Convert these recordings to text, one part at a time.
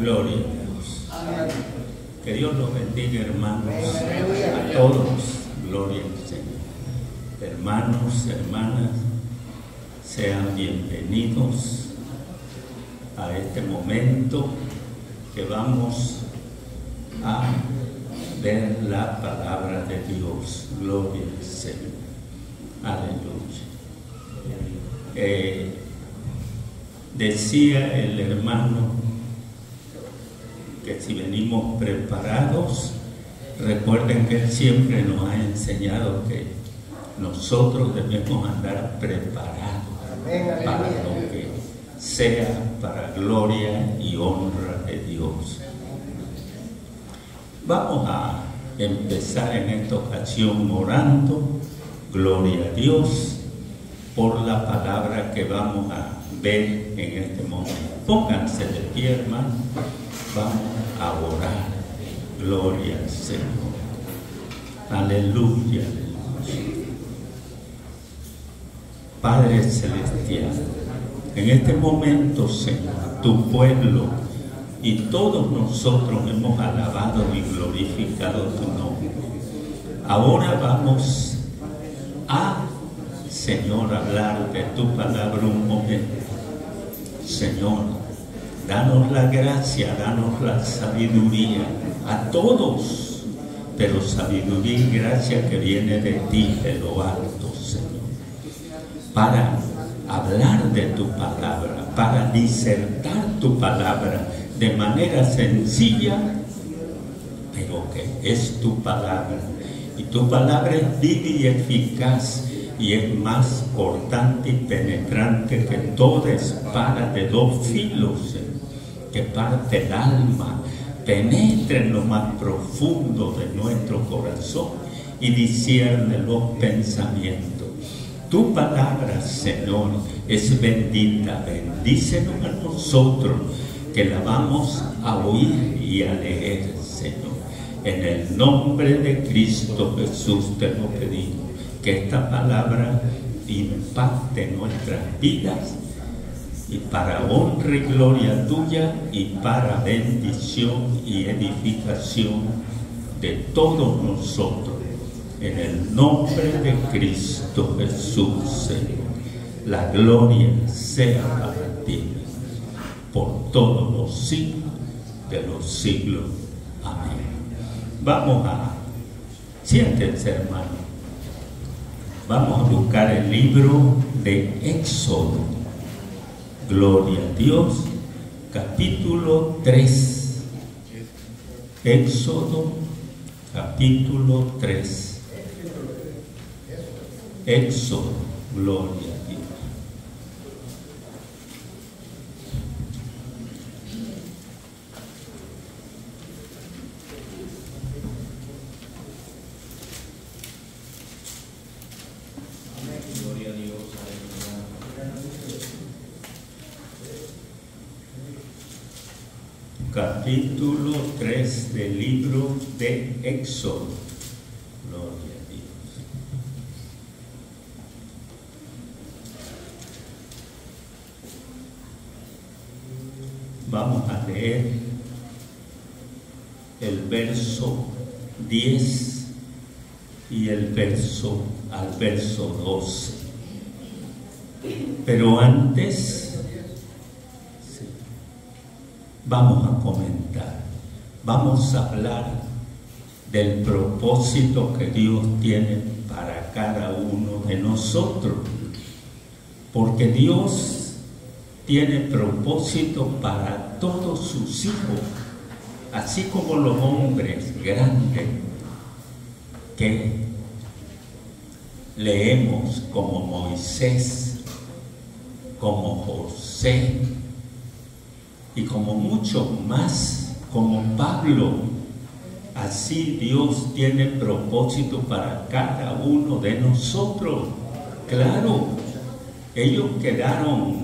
Gloria a Dios. Que Dios los bendiga, hermanos, a todos. Gloria al Señor. Hermanos, hermanas, sean bienvenidos a este momento que vamos a ver la palabra de Dios. Gloria al Señor. Aleluya. Decía el hermano que si venimos preparados, recuerden que él siempre nos ha enseñado que nosotros debemos andar preparados para lo que sea para gloria y honra de Dios. Vamos a empezar en esta ocasión orando, gloria a Dios, por la palabra que vamos a ver en este momento. Pónganse de pie, hermano. Vamos a orar. Gloria al Señor. Aleluya, aleluya. Padre Celestial, en este momento, Señor, tu pueblo y todos nosotros hemos alabado y glorificado tu nombre. Ahora vamos a, Señor, hablar de tu palabra un momento. Señor, danos la gracia, danos la sabiduría a todos, pero sabiduría y gracia que viene de ti, de lo alto, Señor, para hablar de tu palabra, para disertar tu palabra de manera sencilla, pero que es tu palabra. Y tu palabra es viva y eficaz, y es más cortante y penetrante que toda espada de dos filos, que parte el alma, penetra en lo más profundo de nuestro corazón y discierne los pensamientos. Tu palabra, Señor, es bendita. Bendícenos a nosotros que la vamos a oír y a leer, Señor. En el nombre de Cristo Jesús te lo pedimos, que esta palabra impacte nuestras vidas, y para honra y gloria tuya, y para bendición y edificación de todos nosotros. En el nombre de Cristo Jesús, Señor. La gloria sea para ti, por todos los siglos de los siglos. Amén. Vamos a... Siéntense, hermano. Vamos a buscar el libro de Éxodo. Gloria a Dios, capítulo 3. Éxodo, capítulo 3. Éxodo, gloria a Dios. Capítulo 3 del libro de Éxodo. Gloria a Dios. Vamos a leer el verso 10 y el verso 12. Pero antes vamos a comentar, vamos a hablar del propósito que Dios tiene para cada uno de nosotros, porque Dios tiene propósito para todos sus hijos, así como los hombres grandes que leemos, como Moisés, como José, y como muchos más, como Pablo. Así Dios tiene propósito para cada uno de nosotros. Claro, ellos quedaron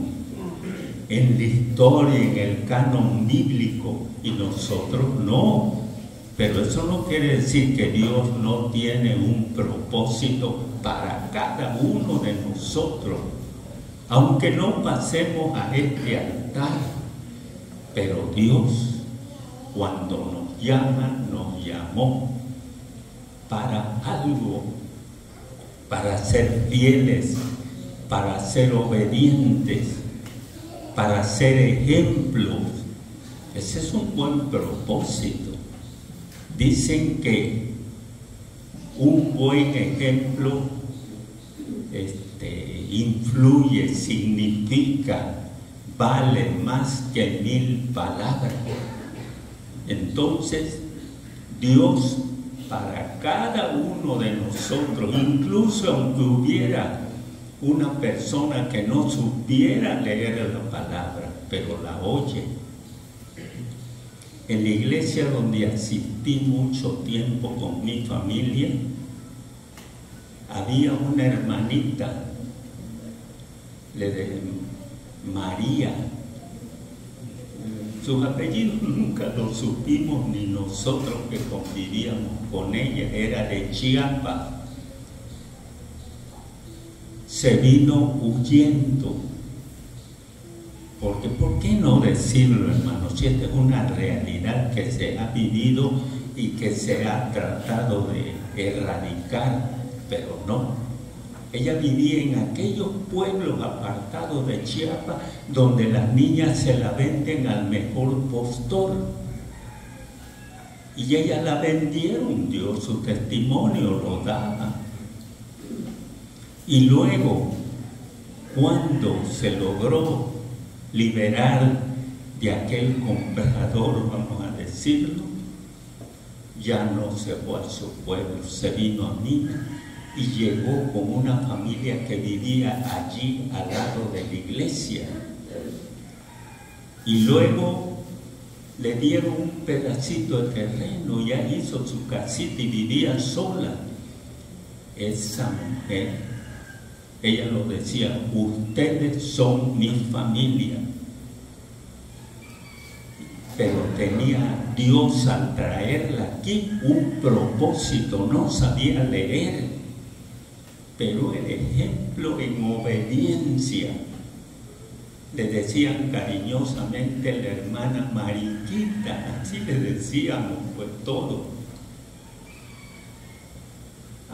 en la historia, en el canon bíblico, y nosotros no. Pero eso no quiere decir que Dios no tiene un propósito para cada uno de nosotros, aunque no pasemos a este altar. Pero Dios cuando nos llama, nos llamó para algo, para ser fieles, para ser obedientes, para ser ejemplos. Ese es un buen propósito. Dicen que un buen ejemplo influye, significa, vale más que 1000 palabras. Entonces, Dios para cada uno de nosotros, incluso aunque hubiera una persona que no supiera leer la palabra, pero la oye. En la iglesia donde asistí mucho tiempo con mi familia, había una hermanita, María. Sus apellidos nunca los supimos, ni nosotros que convivíamos con ella. Era de Chiapas. Se vino huyendo. Porque, ¿por qué no decirlo, hermanos? Si esta es una realidad que se ha vivido y que se ha tratado de erradicar, pero no. Ella vivía en aquellos pueblos apartados de Chiapas donde las niñas se la venden al mejor postor. Y ella la vendieron, dio su testimonio, lo daba. Y luego, cuando se logró liberar de aquel comprador, vamos a decirlo, ya no se fue a su pueblo, se vino a mí. Y llegó con una familia que vivía allí al lado de la iglesia. Y luego le dieron un pedacito de terreno y ahí hizo su casita y vivía sola. Esa mujer, ella lo decía: ustedes son mi familia. Pero tenía Dios al traerla aquí un propósito, no sabía leer. Pero el ejemplo en obediencia, le decían cariñosamente la hermana Mariquita, así le decíamos, pues todo.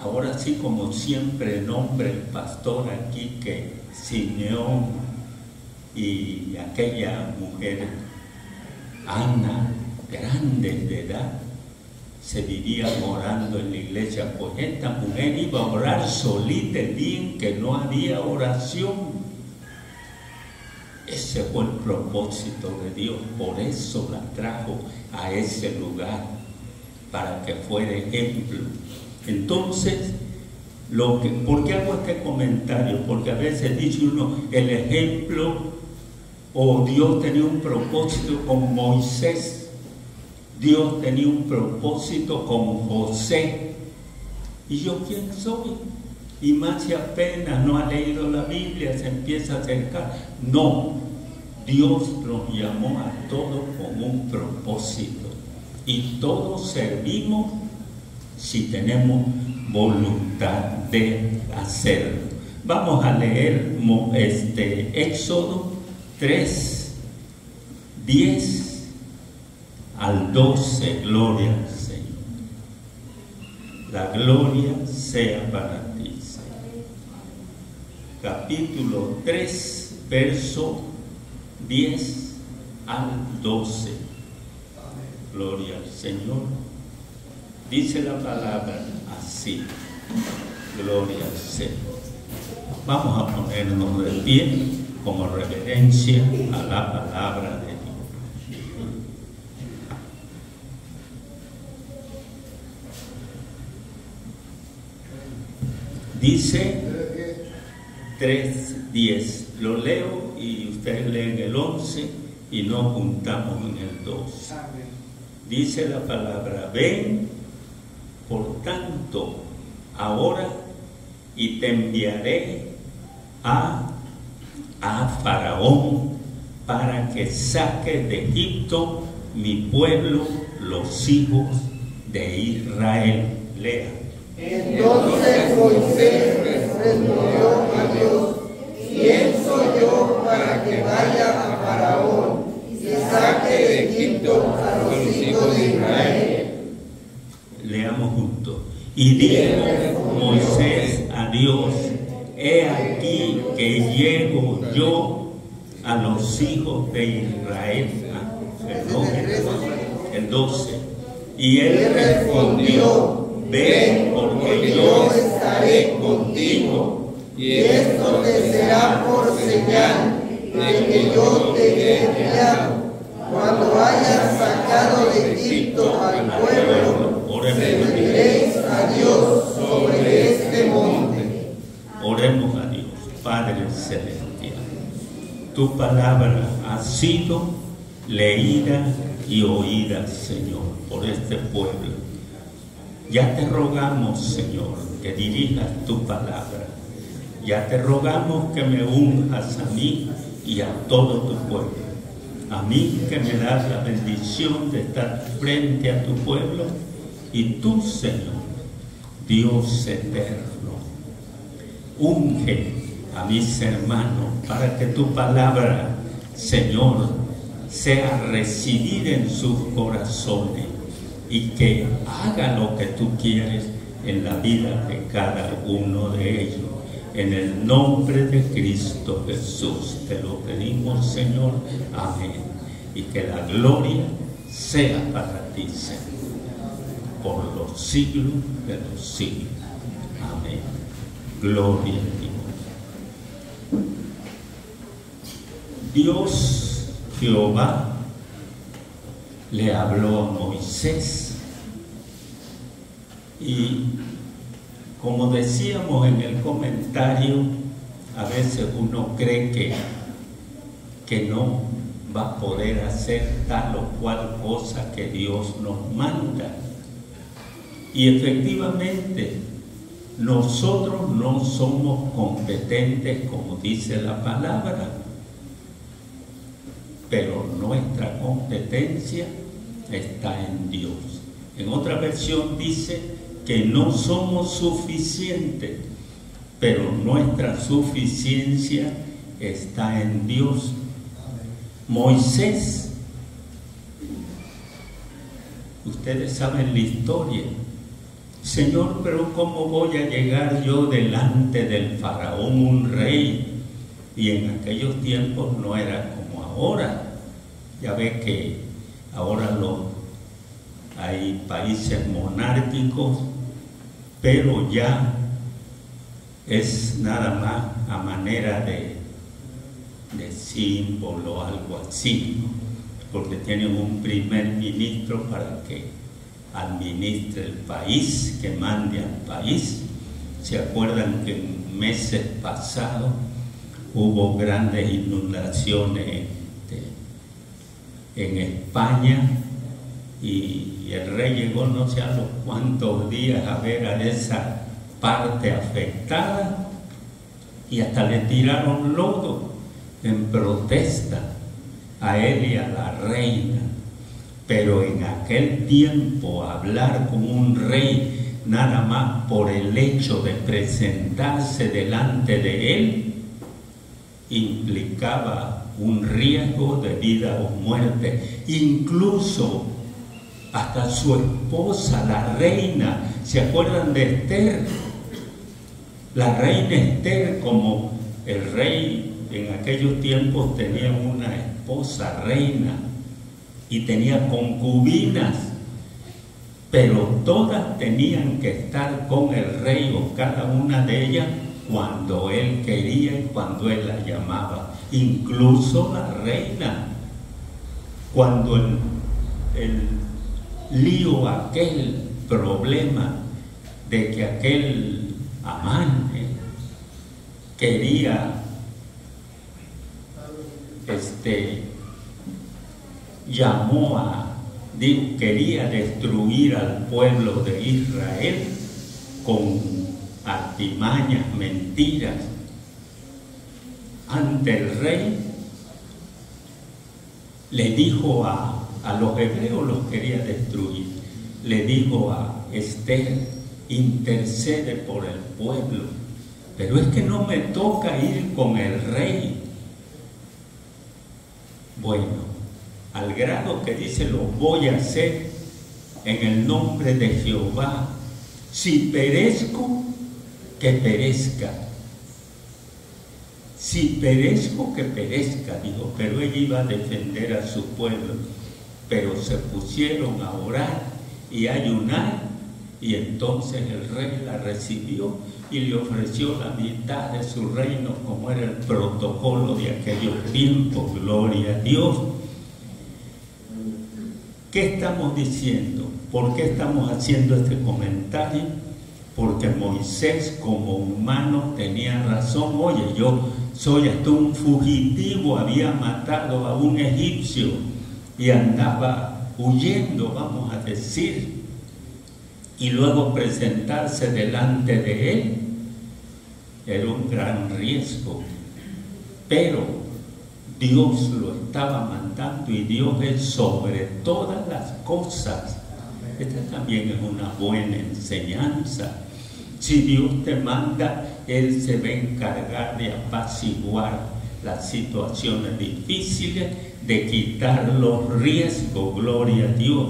Ahora sí, como siempre nombra el pastor aquí, que Simeón y aquella mujer, Ana, grandes de edad, se vivían orando en la iglesia. Pues esta mujer iba a orar solita el día en que no había oración. Ese fue el propósito de Dios, por eso la trajo a ese lugar, para que fuera ejemplo. Entonces, ¿por qué hago este comentario? Porque a veces dice uno, el ejemplo, o Dios tenía un propósito con Moisés. Dios tenía un propósito con José. ¿Y yo quién soy? Y más si apenas no ha leído la Biblia, se empieza a acercar. No, Dios nos llamó a todos con un propósito. Y todos servimos si tenemos voluntad de hacerlo. Vamos a leer Éxodo 3, 10 al 12, gloria al Señor. La gloria sea para ti, Señor. Capítulo 3, verso 10 al 12. Gloria al Señor. Dice la palabra así. Gloria al Señor. Vamos a ponernos de pie como reverencia a la palabra de Dios. Dice 3:10, lo leo y ustedes leen el 11 y nos juntamos en el 12. Dice la palabra: ven, por tanto, ahora y te enviaré a Faraón para que saque de Egipto mi pueblo, los hijos de Israel. Lea. Entonces Moisés respondió a Dios: ¿quién soy yo para que vaya a Faraón y saque de Egipto a los hijos Y dijo Moisés a Dios: he aquí que llego yo a los hijos de Israel. El 12. Y él respondió: ven, porque yo estaré contigo, y esto te será por señal de que yo te he enviado. Cuando hayas sacado de Egipto al pueblo, serviréis a Dios sobre este monte. Oremos a Dios. Padre celestial, tu palabra ha sido leída y oída, Señor, por este pueblo. Ya te rogamos, Señor, que dirijas tu palabra. Ya te rogamos que me unjas a mí y a todo tu pueblo. A mí que me das la bendición de estar frente a tu pueblo, y tú, Señor, Dios eterno, unge a mis hermanos para que tu palabra, Señor, sea recibida en sus corazones y que haga lo que tú quieres en la vida de cada uno de ellos. En el nombre de Cristo Jesús te lo pedimos, Señor. Amén. Y que la gloria sea para ti, Señor, por los siglos de los siglos. Amén. Gloria a Dios. Dios Jehová le habló a Moisés, y como decíamos en el comentario, a veces uno cree que no va a poder hacer tal o cual cosa que Dios nos manda. Y efectivamente, nosotros no somos competentes, como dice la palabra, pero nuestra competencia está en Dios. En otra versión dice que no somos suficientes, pero nuestra suficiencia está en Dios. Moisés, ustedes saben la historia. Señor, pero ¿cómo voy a llegar yo delante del faraón, un rey? Y en aquellos tiempos no era como ahora. Ya ve que ahora hay países monárquicos, pero ya es nada más a manera de símbolo, algo así, ¿no? Porque tienen un primer ministro para que administre el país, que mande al país. ¿Se acuerdan que en meses pasados hubo grandes inundaciones en España? Y el rey llegó no sé a los cuántos días a ver a esa parte afectada, y hasta le tiraron lodo en protesta a él y a la reina. Pero en aquel tiempo hablar con un rey nada más por el hecho de presentarse delante de él implicaba un riesgo de vida o muerte. Incluso hasta su esposa, la reina, ¿se acuerdan de Esther? La reina Esther, como el rey en aquellos tiempos tenía una esposa reina y tenía concubinas, pero todas tenían que estar con el rey, o cada una de ellas, cuando él quería y cuando él la llamaba. Incluso la reina, cuando el lío, aquel problema de que aquel amante quería quería destruir al pueblo de Israel con artimañas, mentiras. Ante el rey le dijo a los hebreos, los quería destruir, le dijo a Esther: intercede por el pueblo. Pero es que no me toca ir con el rey. Bueno, al grado que dice: lo voy a hacer en el nombre de Jehová, Si perezco, que perezca. Si perezco, que perezca, dijo. Pero ella iba a defender a su pueblo. Pero se pusieron a orar y a ayunar, y entonces el rey la recibió y le ofreció la mitad de su reino, como era el protocolo de aquellos tiempos. Gloria a Dios. ¿Qué estamos diciendo? ¿Por qué estamos haciendo este comentario? Porque Moisés, como humano, tenía razón. Oye, yo soy hasta un fugitivo, había matado a un egipcio y andaba huyendo, vamos a decir, y luego presentarse delante de él era un gran riesgo. Pero Dios lo estaba mandando, y Dios es sobre todas las cosas. Esta también es una buena enseñanza. Si Dios te manda, Él se va a encargar de apaciguar las situaciones difíciles, de quitar los riesgos. Gloria a Dios.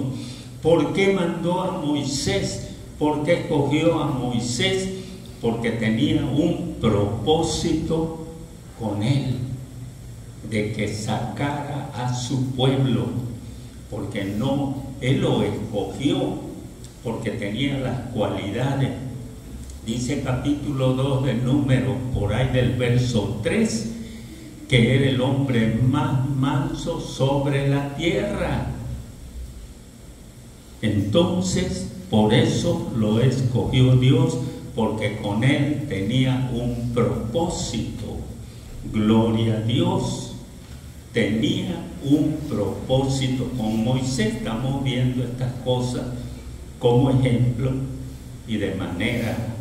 ¿Por qué mandó a Moisés? ¿Por qué escogió a Moisés? Porque tenía un propósito con él, de que sacara a su pueblo. Porque no, él lo escogió porque tenía las cualidades. Dice capítulo 2 de Números, por ahí del verso 3, que era el hombre más manso sobre la tierra. Entonces, por eso lo escogió Dios, porque con él tenía un propósito. Gloria a Dios. Tenía un propósito. Con Moisés estamos viendo estas cosas como ejemplo y de manera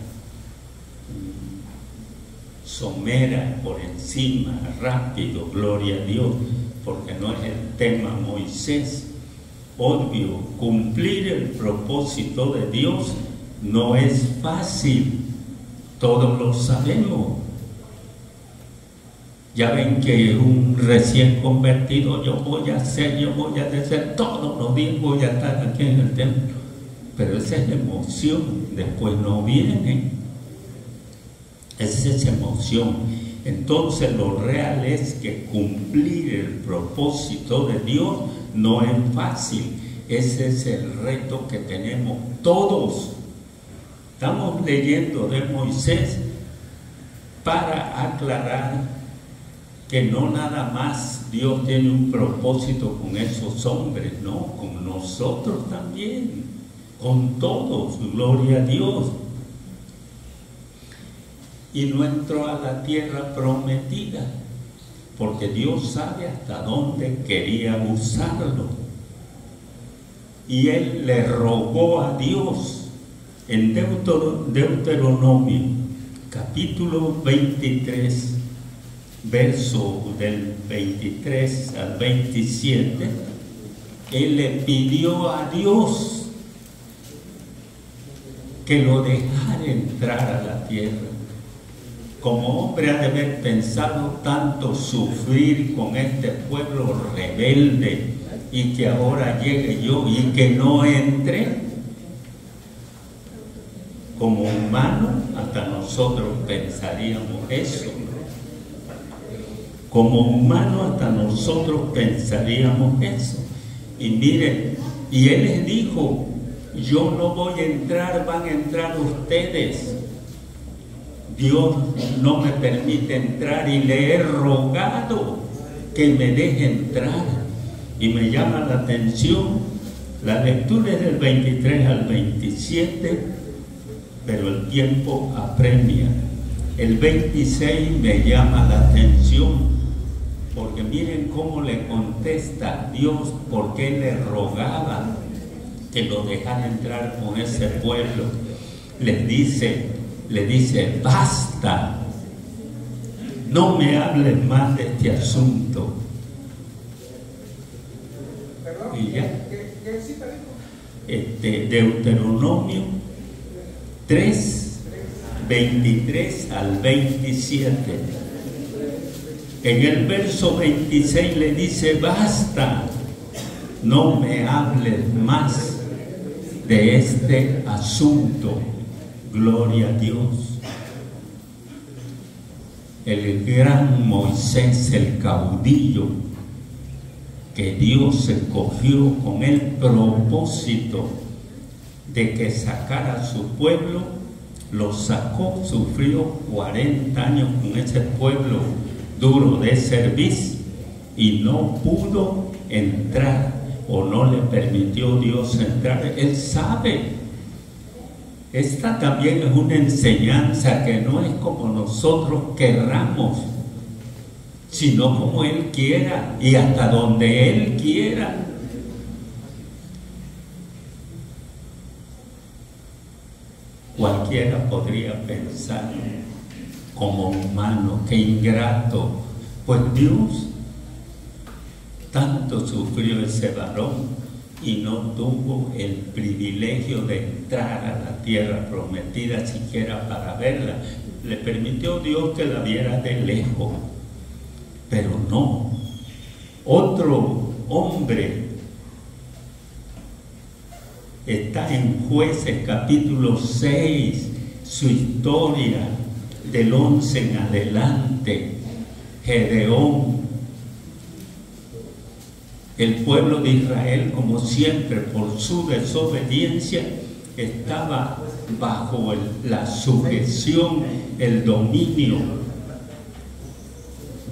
somera, por encima, rápido. Gloria a Dios, porque no es el tema Moisés. Obvio, cumplir el propósito de Dios no es fácil, todos lo sabemos. Ya ven que un recién convertido, yo voy a hacer todos los días, voy a estar aquí en el templo. Pero esa es la emoción, después no viene. Esa es emoción. Entonces lo real es que cumplir el propósito de Dios no es fácil. Ese es el reto que tenemos todos. Estamos leyendo de Moisés para aclarar que no nada más Dios tiene un propósito con esos hombres, no, con nosotros también, con todos. Gloria a Dios. Y no entró a la tierra prometida, porque Dios sabe hasta dónde quería usarlo. Y él le rogó a Dios en Deuteronomio, capítulo 23, verso del 23 al 27, él le pidió a Dios que lo dejara entrar a la tierra. Como hombre ha de haber pensado tanto sufrir con este pueblo rebelde y que ahora llegue yo y que no entre. Como humano, hasta nosotros pensaríamos eso. Como humano, hasta nosotros pensaríamos eso. Y miren, y él les dijo, yo no voy a entrar, van a entrar ustedes. Dios no me permite entrar y le he rogado que me deje entrar. Y me llama la atención, la lectura es del 23 al 27, pero el tiempo apremia. El 26 me llama la atención, porque miren cómo le contesta Dios, porque él le rogaba que lo dejara entrar con ese pueblo. Le dice, basta, no me hables más de este asunto. Y ya, Deuteronomio 3, 23 al 27. En el verso 26 le dice, basta, no me hables más de este asunto. Gloria a Dios. El gran Moisés, el caudillo que Dios escogió con el propósito de que sacara a su pueblo, lo sacó, sufrió 40 años con ese pueblo duro de servicio y no pudo entrar, o no le permitió Dios entrar. Él sabe. Esta también es una enseñanza que no es como nosotros querramos, sino como Él quiera y hasta donde Él quiera. Cualquiera podría pensar como humano, qué ingrato, pues Dios tanto sufrió ese varón y no tuvo el privilegio de entrar a la tierra prometida siquiera para verla. Le permitió Dios que la viera de lejos, pero no. Otro hombre está en Jueces capítulo 6, su historia del 11 en adelante. Gedeón. El pueblo de Israel, como siempre, por su desobediencia, estaba bajo la sujeción, el dominio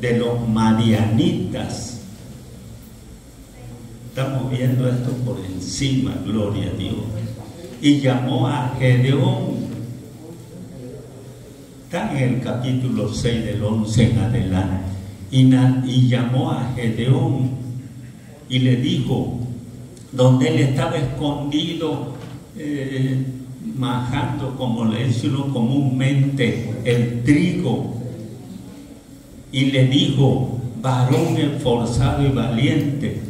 de los madianitas. Estamos viendo esto por encima, gloria a Dios. Y llamó a Gedeón. Está en el capítulo 6 del 11 en adelante. Y llamó a Gedeón y le dijo, donde él estaba escondido, majando, como le dice uno comúnmente, el trigo, y le dijo, varón esforzado y valiente.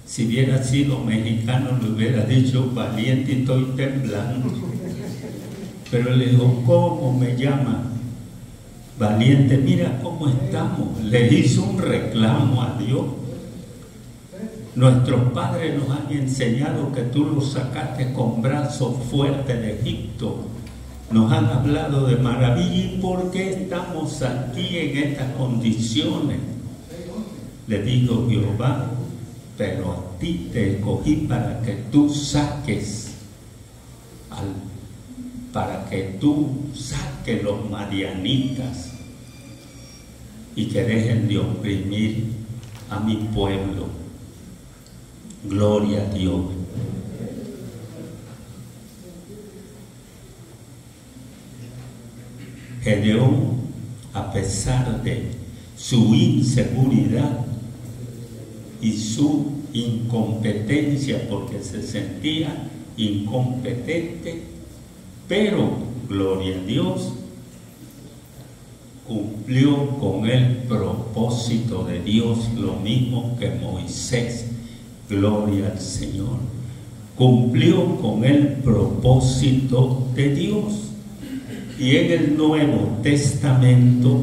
Si hubiera sido mexicano le hubiera dicho valiente y estoy temblando, pero le dijo, ¿cómo me llama? Valiente, mira cómo estamos. Le hizo un reclamo a Dios. Nuestros padres nos han enseñado que tú los sacaste con brazos fuertes de Egipto. Nos han hablado de maravilla. ¿Y por qué estamos aquí en estas condiciones? Le dijo Jehová, pero a ti te escogí para que tú saques los madianitas y que dejen de oprimir a mi pueblo. Gloria a Dios. Gedeón, a pesar de su inseguridad y su incompetencia, porque se sentía incompetente, pero, gloria a Dios, cumplió con el propósito de Dios, lo mismo que Moisés. Gloria al Señor. Cumplió con el propósito de Dios. Y en el Nuevo Testamento,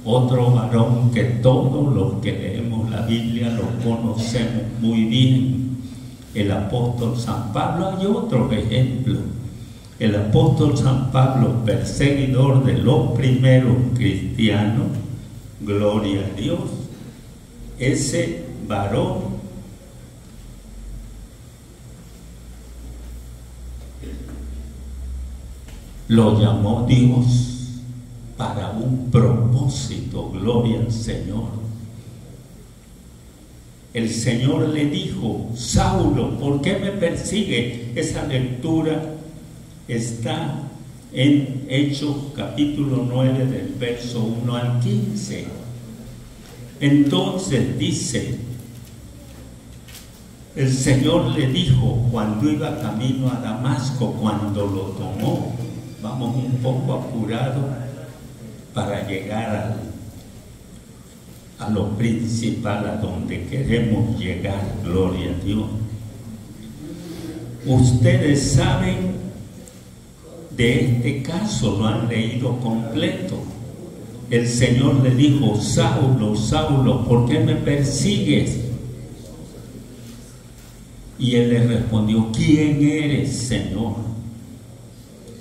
otro varón que todos los que leemos la Biblia lo conocemos muy bien, el apóstol San Pablo. Hay otro ejemplo. El apóstol San Pablo, perseguidor de los primeros cristianos, gloria a Dios, ese varón lo llamó Dios para un propósito, gloria al Señor. El Señor le dijo, Saulo, ¿por qué me persigue? Esa lectura está en Hechos capítulo 9 del verso 1 al 15. Entonces dice, el Señor le dijo cuando iba camino a Damasco, cuando lo tomó, vamos un poco apurados para llegar a lo principal, a donde queremos llegar, gloria a Dios. Ustedes saben de este caso, lo han leído completo. El Señor le dijo, Saulo, Saulo, ¿por qué me persigues? Y él le respondió, ¿quién eres, Señor?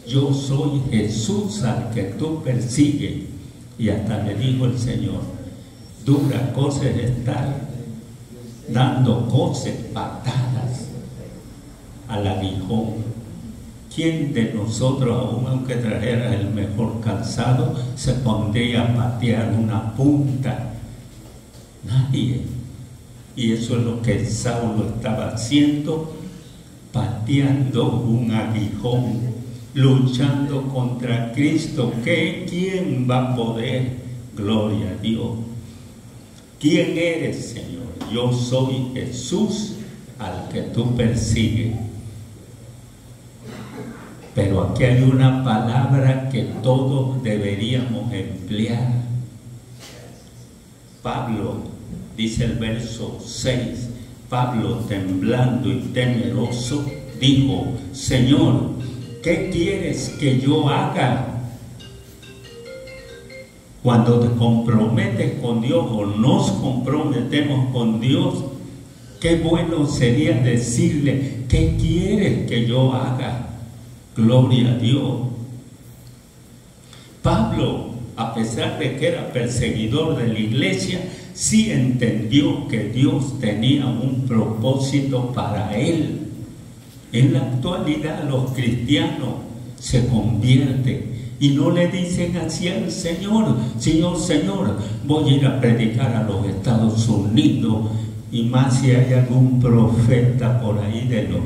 yo soy Jesús al que tú persigues. Y hasta le dijo el Señor, dura cosa es estar dando cosas, patadas al aguijón. ¿Quién de nosotros, aun aunque trajera el mejor calzado, se pondría a patear una punta? Nadie. Y eso es lo que Saulo estaba haciendo, pateando un aguijón, luchando contra Cristo. ¿Quién va a poder? Gloria a Dios. ¿Quién eres, Señor? Yo soy Jesús al que tú persigues. Pero aquí hay una palabra que todos deberíamos emplear. Pablo, dice el verso 6, Pablo, temblando y temeroso, dijo, Señor, ¿qué quieres que yo haga? Cuando te comprometes con Dios o nos comprometemos con Dios, qué bueno sería decirle, ¿qué quieres que yo haga? Gloria a Dios. Pablo, a pesar de que era perseguidor de la iglesia, sí entendió que Dios tenía un propósito para él. En la actualidad los cristianos se convierten y no le dicen así al Señor, Señor, Señor, voy a ir a predicar a los Estados Unidos, y más si hay algún profeta por ahí de los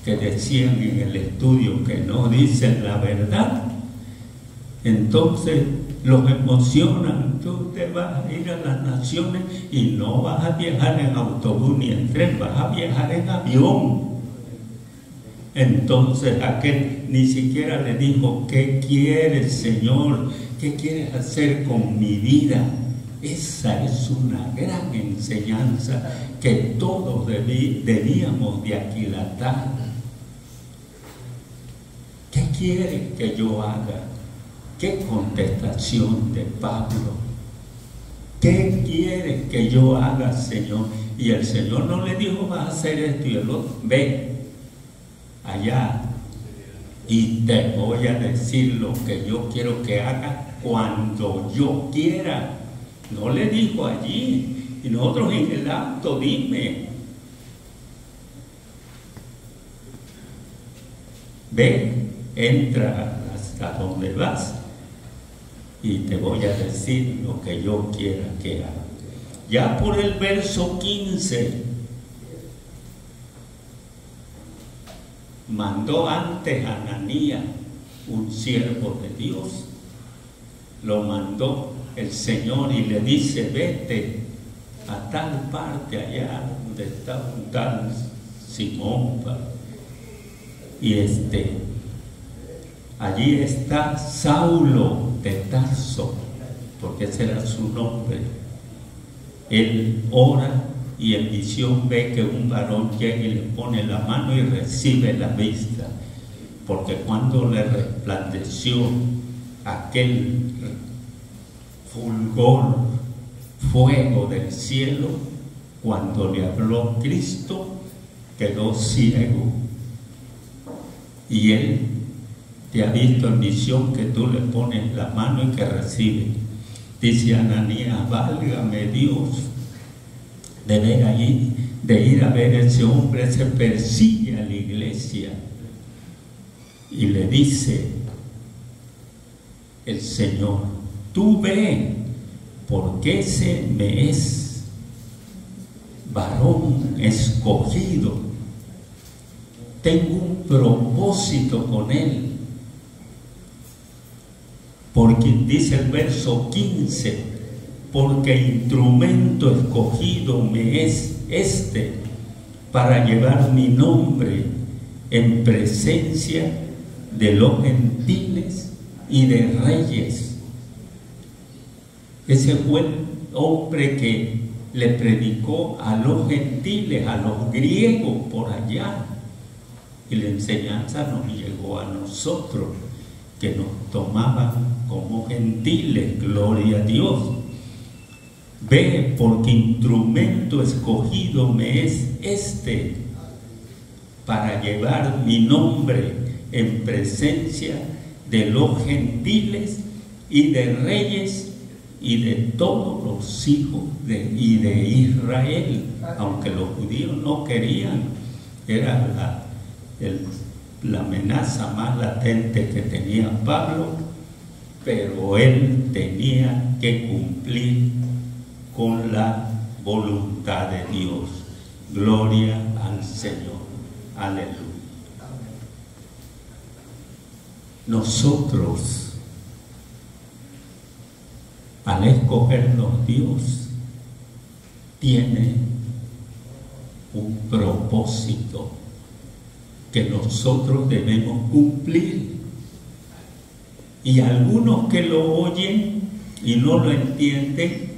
que decían en el estudio que no dicen la verdad. Entonces los emocionan, tú te vas a ir a las naciones y no vas a viajar en autobús ni en tren, vas a viajar en avión. Entonces aquel ni siquiera le dijo, ¿qué quieres, Señor? ¿Qué quieres hacer con mi vida? Esa es una gran enseñanza que todos debíamos de aquilatar. ¿Qué quieres que yo haga? ¿Qué contestación de Pablo? ¿Qué quieres que yo haga, Señor? Y el Señor no le dijo, vas a hacer esto y el otro, ve allá y te voy a decir lo que yo quiero que haga cuando yo quiera. No le dijo allí, y nosotros en el acto, dime, ve, entra hasta donde vas y te voy a decir lo que yo quiera que haga. Ya por el verso 15, mandó antes a Ananías, un siervo de Dios, lo mandó el Señor y le dice, vete a tal parte allá donde está un tal Simón, y allí está Saulo de Tarso, porque ese era su nombre. Él ora y en visión ve que un varón llega y le pone la mano y recibe la vista, porque cuando le resplandeció aquel fulgor, fuego del cielo, cuando le habló Cristo, quedó ciego. Y él te ha visto en visión que tú le pones la mano y que recibe. Dice Ananías, válgame Dios, de ver allí, de ir a ver a ese hombre, se persigue a la iglesia. Y le dice el Señor, tú ve, porque ese me es varón escogido, tengo un propósito con él. Porque dice el verso 15, porque instrumento escogido me es para llevar mi nombre en presencia de los gentiles y de reyes. Ese fue el hombre que le predicó a los gentiles, a los griegos por allá, y la enseñanza nos llegó a nosotros, que nos tomaban como gentiles. Gloria a Dios. Ve, porque instrumento escogido me es para llevar mi nombre en presencia de los gentiles y de reyes y de todos los hijos de Israel, aunque los judíos no querían. Era la amenaza más latente que tenía Pablo, pero él tenía que cumplir con la voluntad de Dios. Gloria al Señor. Aleluya. Nosotros, al escogernos Dios, tiene un propósito que nosotros debemos cumplir. Y algunos que lo oyen y no lo entienden,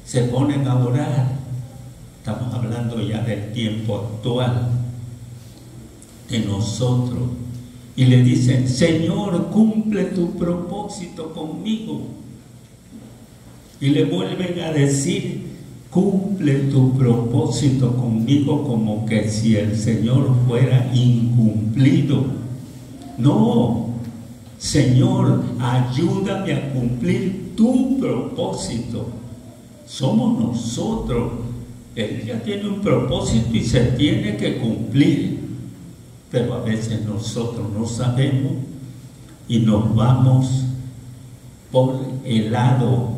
se ponen a orar. Estamos hablando ya del tiempo actual de nosotros. Y le dicen: Señor, cumple tu propósito conmigo. Y le vuelven a decir: cumple tu propósito conmigo, como que si el Señor fuera incumplido. No, Señor, ayúdame a cumplir tu propósito. Somos nosotros. Él ya tiene un propósito y se tiene que cumplir. Pero a veces nosotros no sabemos y nos vamos por el lado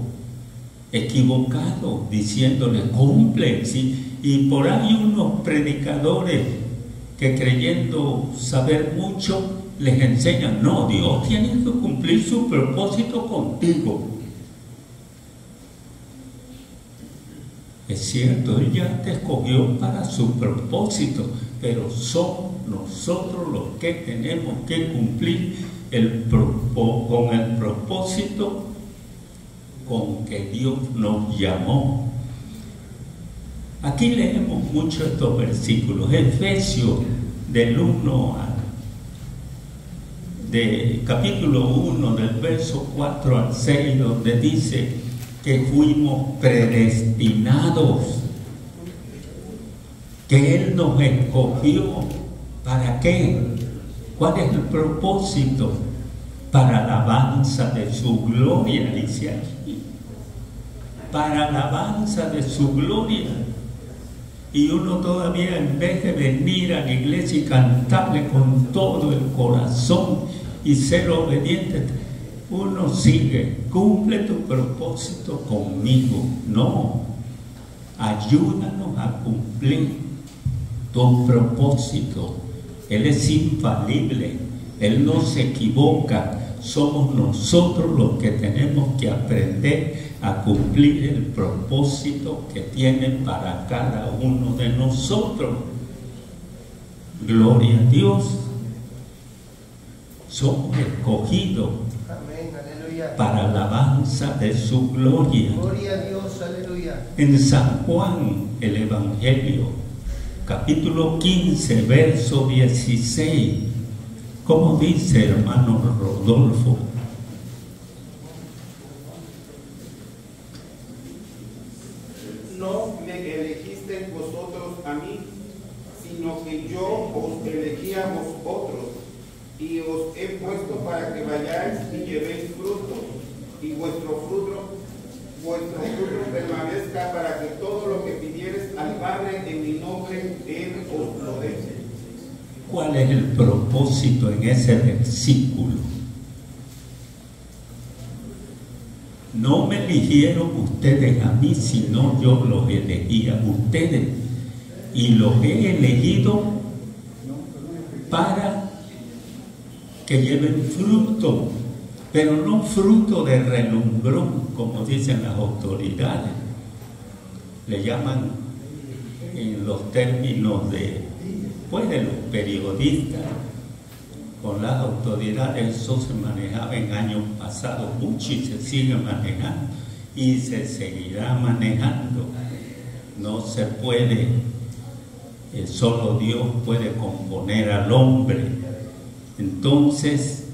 equivocado, diciéndole: cumple. ¿Sí? Y por ahí unos predicadores que, creyendo saber mucho, les enseñan: no, Dios tiene que cumplir su propósito contigo. Es cierto, Él ya te escogió para su propósito, pero somos nosotros los que tenemos que cumplir con el propósito con que Dios nos llamó. Aquí leemos mucho estos versículos. Efesios del 1 de capítulo 1, del verso 4 al 6, donde dice que fuimos predestinados, que Él nos escogió. ¿Para qué? ¿Cuál es el propósito? Para alabanza de su gloria, dice aquí. Para alabanza de su gloria. Y uno todavía, en vez de venir a la iglesia y cantarle con todo el corazón y ser obediente, uno sigue: cumple tu propósito conmigo. No, ayúdanos a cumplir tu propósito. Él es infalible, Él no se equivoca. Somos nosotros los que tenemos que aprender a cumplir el propósito que tiene para cada uno de nosotros. Gloria a Dios. Somos escogidos. Amén, aleluya. Para alabanza de su gloria. Gloria a Dios, aleluya. En San Juan, el Evangelio, capítulo 15, verso 16, ¿cómo dice, hermano Rodolfo? No me elegisteis vosotros a mí, sino que yo os elegí a vosotros, y os he puesto para que vayáis y llevéis fruto, y vuestro fruto permanezca, para que todo lo que pidiereis al Padre en mi nombre, Él os lo dé. ¿Cuál es el propósito en ese versículo? No me eligieron ustedes a mí, sino yo los elegí a ustedes. Y los he elegido para que lleven fruto, pero no fruto de relumbrón, como dicen las autoridades. Le llaman, en los términos de los periodistas, con las autoridades. Eso se manejaba en años pasados mucho y se sigue manejando y se seguirá manejando. No se puede, solo Dios puede componer al hombre. Entonces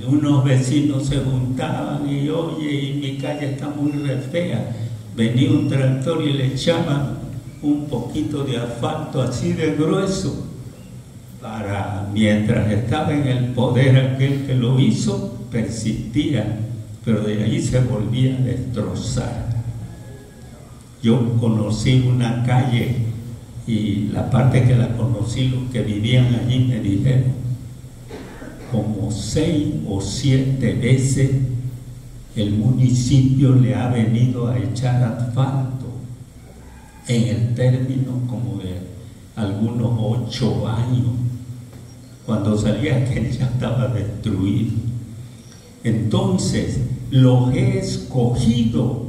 unos vecinos se juntaban y: oye, y mi calle está muy re fea. Venía un tractor y le echaban un poquito de asfalto así de grueso para mientras estaba en el poder aquel que lo hizo, persistía, pero de ahí se volvía a destrozar. Yo conocí una calle y la parte que la conocí, los que vivían allí me dijeron, como 6 o 7 veces el municipio le ha venido a echar asfalto en el término como de algunos 8 años, cuando salía que ya estaba destruido. Entonces los he escogido,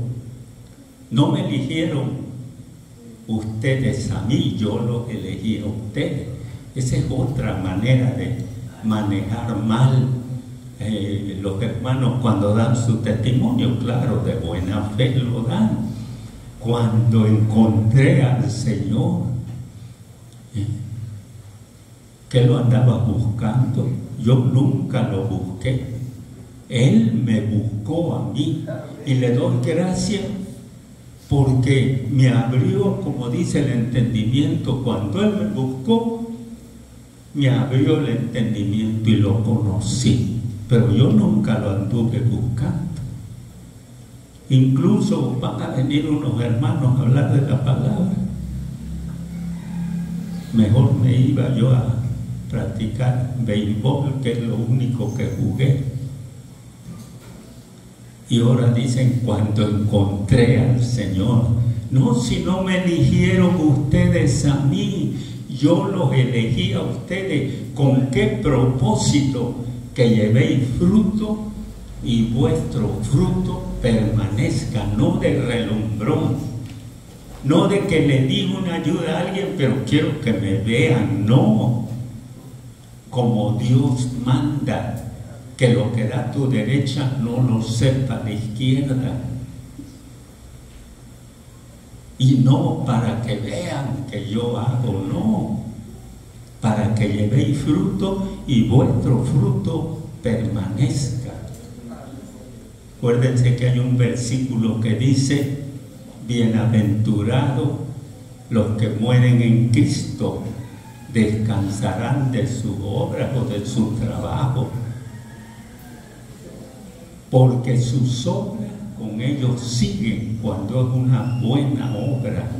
no me eligieron ustedes a mí, yo los elegí a ustedes. Esa es otra manera de manejar mal los hermanos cuando dan su testimonio, claro, de buena fe lo dan. Cuando encontré al Señor, que lo andaba buscando, yo nunca lo busqué, Él me buscó a mí y le doy gracias porque me abrió, como dice el entendimiento. Cuando Él me buscó, me abrió el entendimiento y lo conocí, pero yo nunca lo anduve buscando. Incluso van a venir unos hermanos a hablar de la palabra, mejor me iba yo a practicar béisbol, que es lo único que jugué. Y ahora dicen, cuando encontré al Señor. No, si no me eligieron ustedes a mí, yo los elegí a ustedes. ¿Con qué propósito? Que llevéis fruto y vuestro fruto permanezca, no de relumbrón, no de que le diga una ayuda a alguien, pero quiero que me vean, no, como Dios manda, que lo que da a tu derecha no lo sepa la izquierda, y no para que vean que yo hago, no, para que llevéis fruto y vuestro fruto permanezca. Acuérdense que hay un versículo que dice, bienaventurados los que mueren en Cristo, descansarán de sus obras o de su trabajo, porque sus obras con ellos siguen cuando es una buena obra,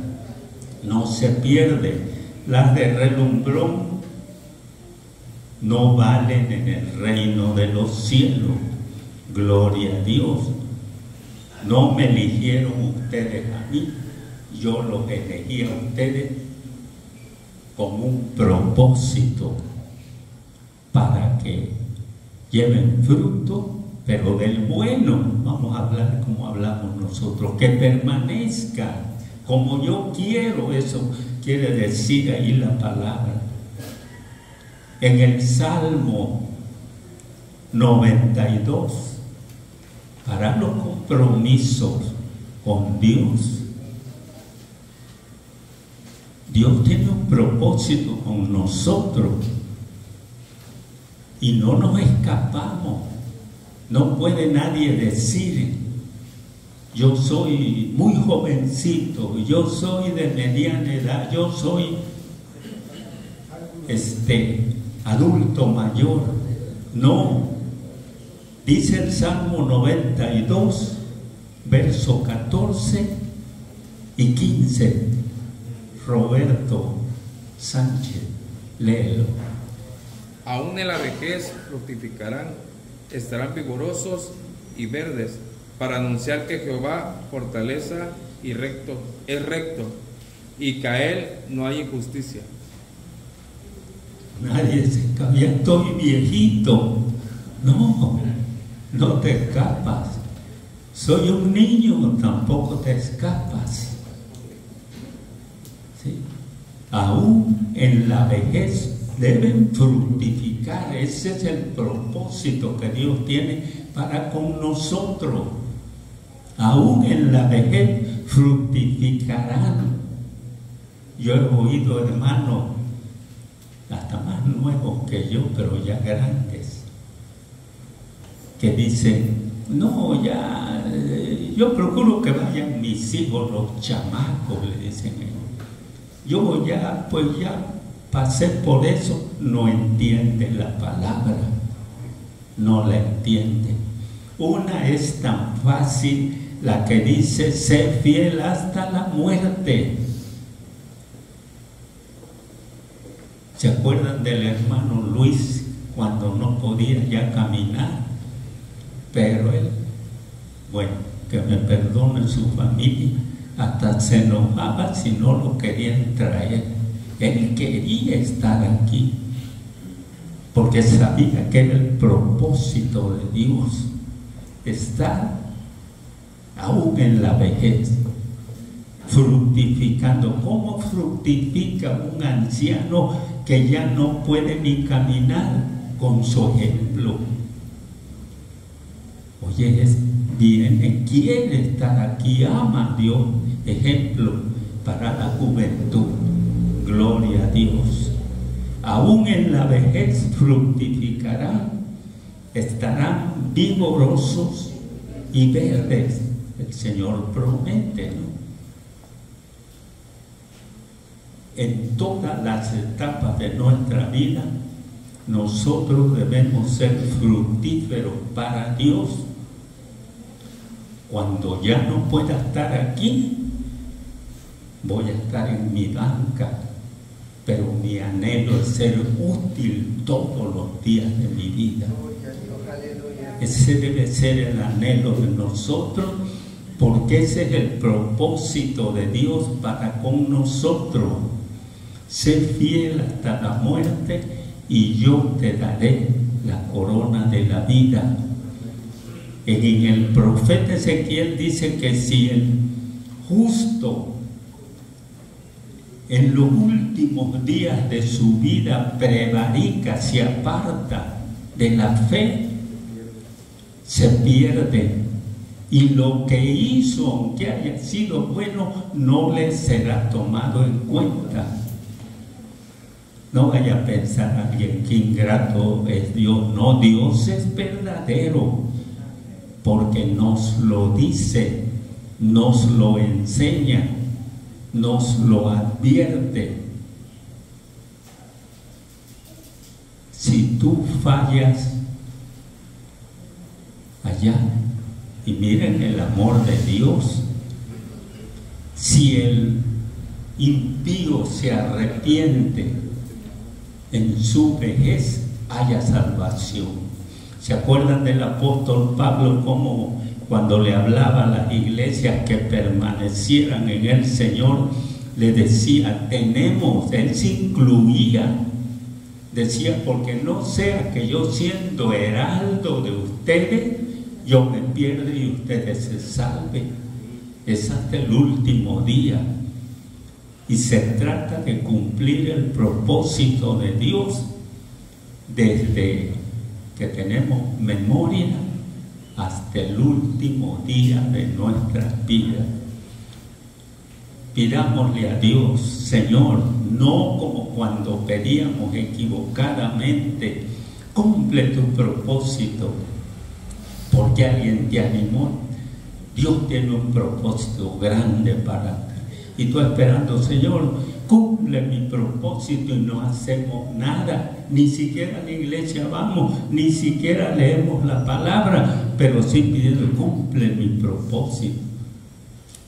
no se pierde. Las de relumbrón no valen en el reino de los cielos. Gloria a Dios. No me eligieron ustedes a mí, yo los elegí a ustedes con un propósito, para que lleven fruto, pero del bueno. Vamos a hablar como hablamos nosotros, que permanezca como yo quiero. Eso quiere decir ahí la palabra. En el Salmo 92, para los compromisos con Dios, Dios tiene un propósito con nosotros y no nos escapamos. No puede nadie decir, yo soy muy jovencito, yo soy de mediana edad, yo soy adulto mayor. No, dice el Salmo 92, verso 14 y 15. Roberto Sánchez, léelo. Aún en la vejez fructificarán, estarán vigorosos y verdes, para anunciar que Jehová fortaleza y recto, es recto, y que a él no hay injusticia. Nadie se escapa. Ya estoy viejito. No, no te escapas. Soy un niño, tampoco te escapas. ¿Sí? Aún en la vejez deben fructificar. Ese es el propósito que Dios tiene para con nosotros. Aún en la vejez fructificarán. Yo he oído hermanos hasta más nuevos que yo, pero ya grandes, que dicen, no, ya, yo procuro que vayan mis hijos, los chamacos, le dicen ellos. Yo ya, pues ya, pasé por eso, no entiende la palabra, no la entiende. Una es tan fácil, la que dice, sé fiel hasta la muerte. ¿Se acuerdan del hermano Luis cuando no podía ya caminar? Pero él, bueno, que me perdone su familia, hasta se enojaba si no lo querían traer. Él quería estar aquí porque sabía que era el propósito de Dios, estar aún en la vejez, fructificando. ¿Cómo fructifica un anciano que ya no puede ni caminar? Con su ejemplo. Oye, viene, quiere estar aquí, ama a Dios, ejemplo para la juventud. Gloria a Dios. Aún en la vejez fructificarán, estarán vigorosos y verdes. El Señor promete, ¿no? En todas las etapas de nuestra vida, nosotros debemos ser fructíferos para Dios. Cuando ya no pueda estar aquí, voy a estar en mi banca, pero mi anhelo es ser útil todos los días de mi vida. Ese debe ser el anhelo de nosotros, porque ese es el propósito de Dios para con nosotros. Sé fiel hasta la muerte y yo te daré la corona de la vida. En el profeta Ezequiel dice que si el justo en los últimos días de su vida prevarica, se aparta de la fe, se pierde, y lo que hizo, aunque haya sido bueno, no le será tomado en cuenta. No vaya a pensar alguien que ingrato es Dios. No, Dios es verdadero, porque nos lo dice, nos lo enseña, nos lo advierte. Si tú fallas allá, y miren el amor de Dios, si el impío se arrepiente, en su vejez haya salvación. ¿Se acuerdan del apóstol Pablo como cuando le hablaba a las iglesias que permanecieran en el Señor, le decía, tenemos, él se incluía, decía, porque no sea que yo siendo heraldo de ustedes, yo me pierda y ustedes se salven. Es hasta el último día. Y se trata de cumplir el propósito de Dios desde que tenemos memoria hasta el último día de nuestras vidas. Pidámosle a Dios, Señor, no como cuando pedíamos equivocadamente, cumple tu propósito, porque alguien te animó. Dios tiene un propósito grande para ti. Y tú esperando, Señor, cumple mi propósito, y no hacemos nada, ni siquiera a la iglesia vamos, ni siquiera leemos la palabra, pero sí pidiendo, cumple mi propósito,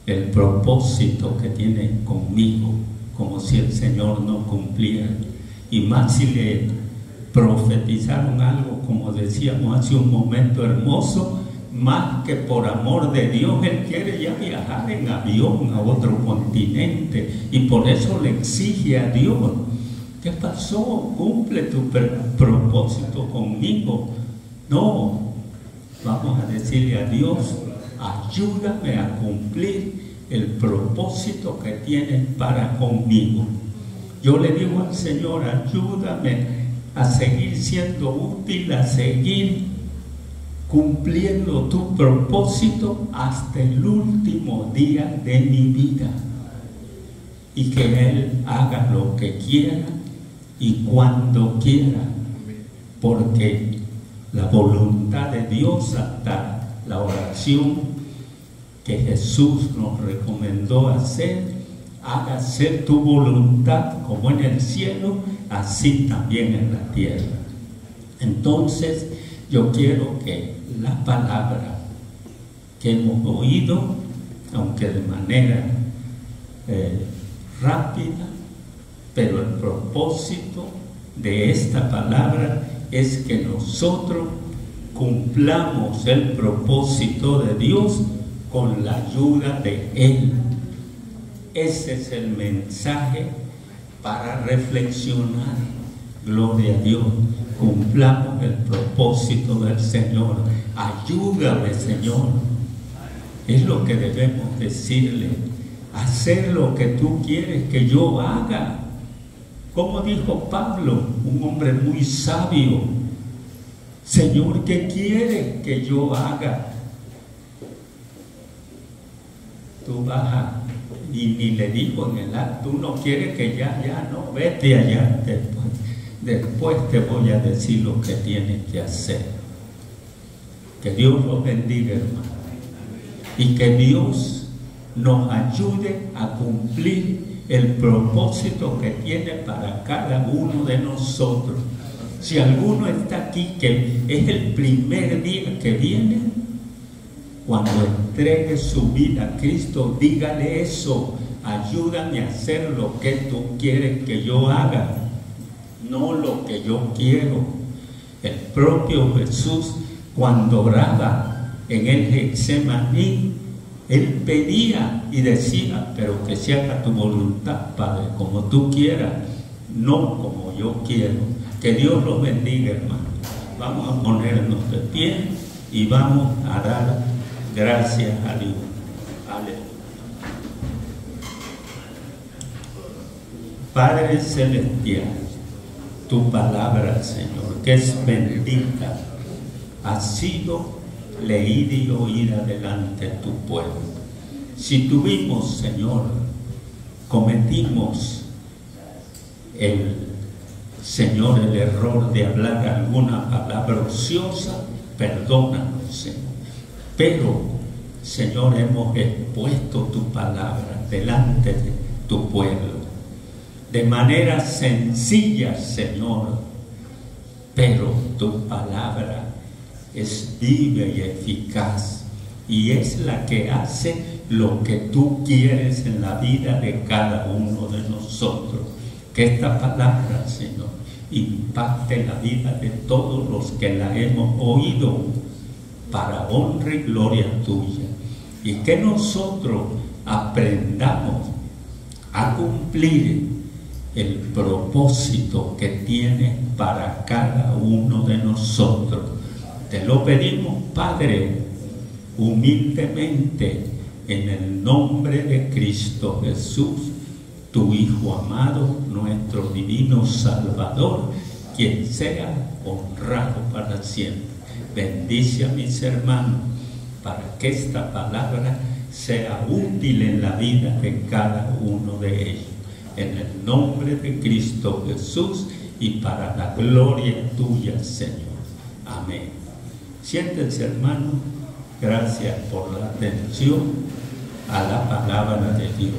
el propósito que tiene conmigo, como si el Señor no cumpliera. Y más si le profetizaron algo, como decíamos hace un momento hermoso, más que por amor de Dios, Él quiere ya viajar en avión a otro continente, y por eso le exige a Dios, ¿qué pasó? Cumple tu propósito conmigo. No, vamos a decirle a Dios, ayúdame a cumplir el propósito que tienes para conmigo. Yo le digo al Señor, ayúdame a seguir siendo útil, a seguir cumpliendo tu propósito hasta el último día de mi vida, y que Él haga lo que quiera y cuando quiera, porque la voluntad de Dios, hasta la oración que Jesús nos recomendó hacer, hágase tu voluntad como en el cielo, así también en la tierra. Entonces, yo quiero que la palabra que hemos oído, aunque de manera rápida, pero el propósito de esta palabra es que nosotros cumplamos el propósito de Dios con la ayuda de Él. Ese es el mensaje para reflexionar. Gloria a Dios. Cumplamos el propósito del Señor. Ayúdame, Señor. Es lo que debemos decirle. Hacer lo que tú quieres que yo haga. Como dijo Pablo, un hombre muy sabio. Señor, ¿qué quieres que yo haga? Tú vas a... Y ni le dijo en el acto, tú no quieres que ya no, vete allá. Después te voy a decir lo que tienes que hacer. Que Dios los bendiga, hermano. Y que Dios nos ayude a cumplir el propósito que tiene para cada uno de nosotros. Si alguno está aquí que es el primer día que viene, cuando entregue su vida a Cristo, dígale eso: ayúdame a hacer lo que tú quieres que yo haga, no lo que yo quiero. El propio Jesús, cuando oraba en el Getsemaní, Él pedía y decía: pero que se haga tu voluntad, Padre, como tú quieras, no como yo quiero. Que Dios los bendiga, hermano. Vamos a ponernos de pie y vamos a dar gracias a Dios. Aleluya. Padre celestial, tu palabra, Señor, que es bendita, ha sido leída y oída delante de tu pueblo. Si tuvimos, Señor, cometimos el error de hablar alguna palabra ociosa, perdónanos, Señor. Pero, Señor, hemos expuesto tu palabra delante de tu pueblo, de manera sencilla, Señor, pero tu palabra es viva y eficaz, y es la que hace lo que tú quieres en la vida de cada uno de nosotros. Que esta palabra, Señor, impacte la vida de todos los que la hemos oído, para honra y gloria tuya, y que nosotros aprendamos a cumplir el propósito que tienes para cada uno de nosotros. Te lo pedimos, Padre, humildemente, en el nombre de Cristo Jesús, tu Hijo amado, nuestro divino Salvador, quien sea honrado para siempre. Bendice a mis hermanos para que esta palabra sea útil en la vida de cada uno de ellos. En el nombre de Cristo Jesús y para la gloria tuya, Señor. Amén. Siéntense, hermanos. Gracias por la atención a la palabra de Dios.